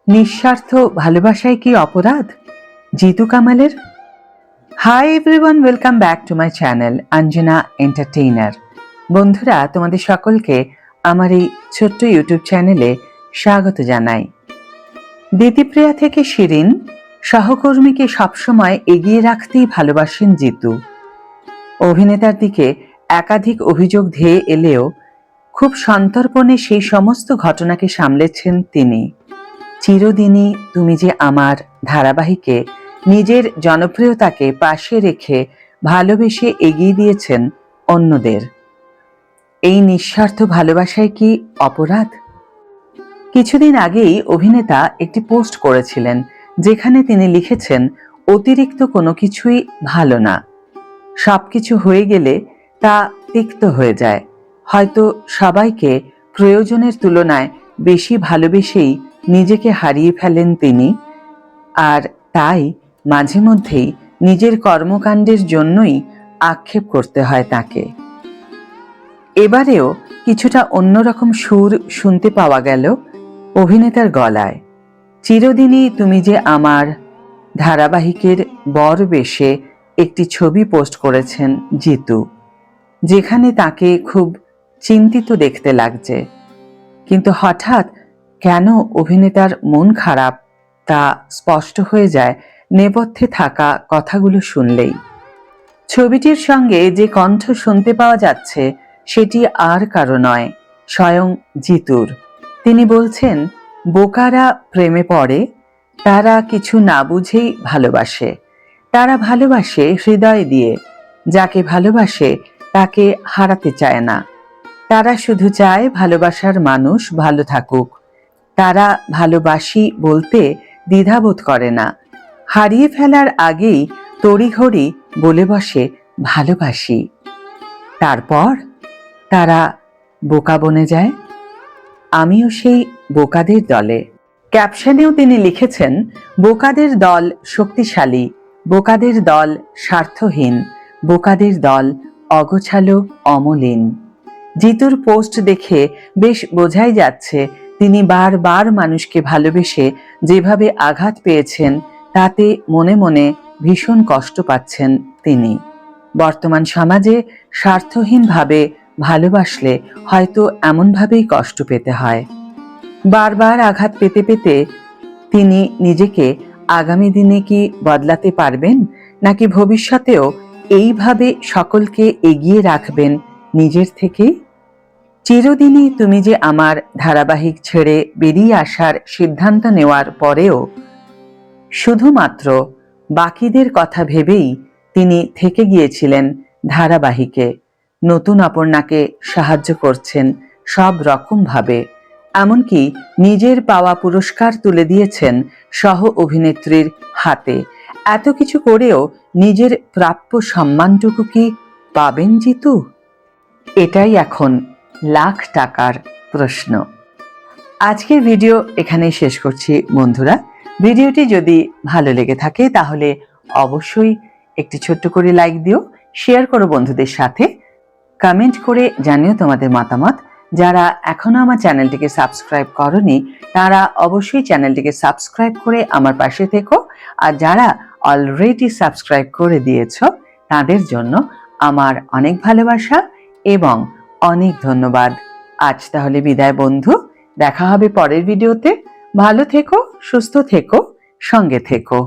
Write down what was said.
নিঃস্বার্থ ভালোবাসায় কি অপরাধ? জিতু কামালের। Hi everyone, welcome back to my channel Anjana entertainer. বন্ধুরা, তোমাদের সকলকে আমার এই ছোট্ট ইউটিউব চ্যানেলে স্বাগত জানাই। দিতিপ্রিয়া থেকে শিরিন, সহকর্মীকে সবসময় এগিয়ে রাখতেই ভালোবাসেন জিতু। অভিনেতার দিকে একাধিক অভিযোগ ধেয়ে এলেও খুব সন্তর্পণে সেই সমস্ত ঘটনাকে সামলেছেন তিনি। চিরদিনই তুমি যে আমার ধারাবাহিকে নিজের জনপ্রিয়তাকে পাশে রেখে ভালোবেসে এগিয়ে দিয়েছেন অন্যদের। এই নিঃস্বার্থ ভালোবাসায় কি অপরাধ? কিছুদিন আগেই অভিনেতা একটি পোস্ট করেছিলেন, যেখানে তিনি লিখেছেন, অতিরিক্ত কোনো কিছুই ভালো না। সবকিছু হয়ে গেলে তা তিক্ত হয়ে যায়। হয়তো সবাইকে প্রয়োজনের তুলনায় বেশি ভালোবেসেই নিজেকে হারিয়ে ফেলেন তিনি, আর তাই মাঝে মধ্যেই নিজের কর্মকাণ্ডের জন্যই আক্ষেপ করতে হয় তাকে। এবারেও কিছুটা অন্যরকম সুর শুনতে পাওয়া গেল অভিনেতার গলায়। চিরদিনই তুমি যে আমার ধারাবাহিকের বর বেশে একটি ছবি পোস্ট করেছেন জিতু, যেখানে তাকে খুব চিন্তিত দেখতে লাগছে। কিন্তু হঠাৎ কেন অভিনেতার মন খারাপ তা স্পষ্ট হয়ে যায় নেপথ্যে থাকা কথাগুলো শুনলেই। ছবিটির সঙ্গে যে কণ্ঠ শুনতে পাওয়া যাচ্ছে সেটি আর কারো নয়, স্বয়ং জিতুর। তিনি বলছেন, বোকারা প্রেমে পড়ে, তারা কিছু না বুঝেই ভালোবাসে। তারা ভালোবাসে হৃদয় দিয়ে, যাকে ভালোবাসে তাকে হারাতে চায় না। তারা শুধু চায় ভালোবাসার মানুষ ভালো থাকুক। তারা ভালোবাসি বলতে দ্বিধাবোধ করে না। হারিয়ে ফেলার আগেই তড়িঘড়ি বলে বসে ভালোবাসি। তারপর তারা বোকা বনে যায়। আমিও সেই বোকাদের দলে। ক্যাপশনেও তিনি লিখেছেন, বোকাদের দল শক্তিশালী, বোকাদের দল স্বার্থহীন, বোকাদের দল অগোছালো অমলিন। জিতুর পোস্ট দেখে বেশ বোঝাই যাচ্ছে তিনি বারবার মানুষকে ভালোবেসে যেভাবে আঘাত পেয়েছেন, তাতে মনে মনে ভীষণ কষ্ট পাচ্ছেন তিনি। বর্তমান সমাজে স্বার্থহীনভাবে ভালোবাসলে হয়তো এমনভাবেই কষ্ট পেতে হয়। বারবার আঘাত পেতে পেতে তিনি নিজেকে আগামী দিনে কি বদলাতে পারবেন, নাকি ভবিষ্যতেও এইভাবে সকলকে এগিয়ে রাখবেন নিজের থেকে? চিরদিনই তুমি যে আমার ধারাবাহিক ছেড়ে বেরিয়ে আসার সিদ্ধান্ত নেওয়ার পরেও শুধুমাত্র বাকিদের কথা ভেবেই তিনি থেকে গিয়েছিলেন ধারাবাহিকে। নতুন অপর্ণাকে সাহায্য করছেন সব রকমভাবে, এমনকি নিজের পাওয়া পুরস্কার তুলে দিয়েছেন সহ অভিনেত্রীর হাতে। এত কিছু করেও নিজের প্রাপ্য সম্মানটুকু কি পাবেন জিতু? এটাই এখন লাখ টাকার প্রশ্ন। আজকের ভিডিও এখানেই শেষ করছি বন্ধুরা। ভিডিওটি যদি ভালো লেগে থাকে তাহলে অবশ্যই একটি ছোট্ট করে লাইক দিও, শেয়ার করো বন্ধুদের সাথে, কমেন্ট করে জানিও তোমাদের মতামত। যারা এখনো আমার চ্যানেলটিকে সাবস্ক্রাইব করনি তারা অবশ্যই চ্যানেলটিকে সাবস্ক্রাইব করে আমার পাশে থেকো, আর যারা অলরেডি সাবস্ক্রাইব করে দিয়েছো তাদের জন্য আমার অনেক ভালোবাসা এবং অনেক ধন্যবাদ। আজ তাহলে বিদায় বন্ধু, দেখা হবে পরের ভিডিওতে। ভালো থেকো, সুস্থ থেকো, সঙ্গে থেকো।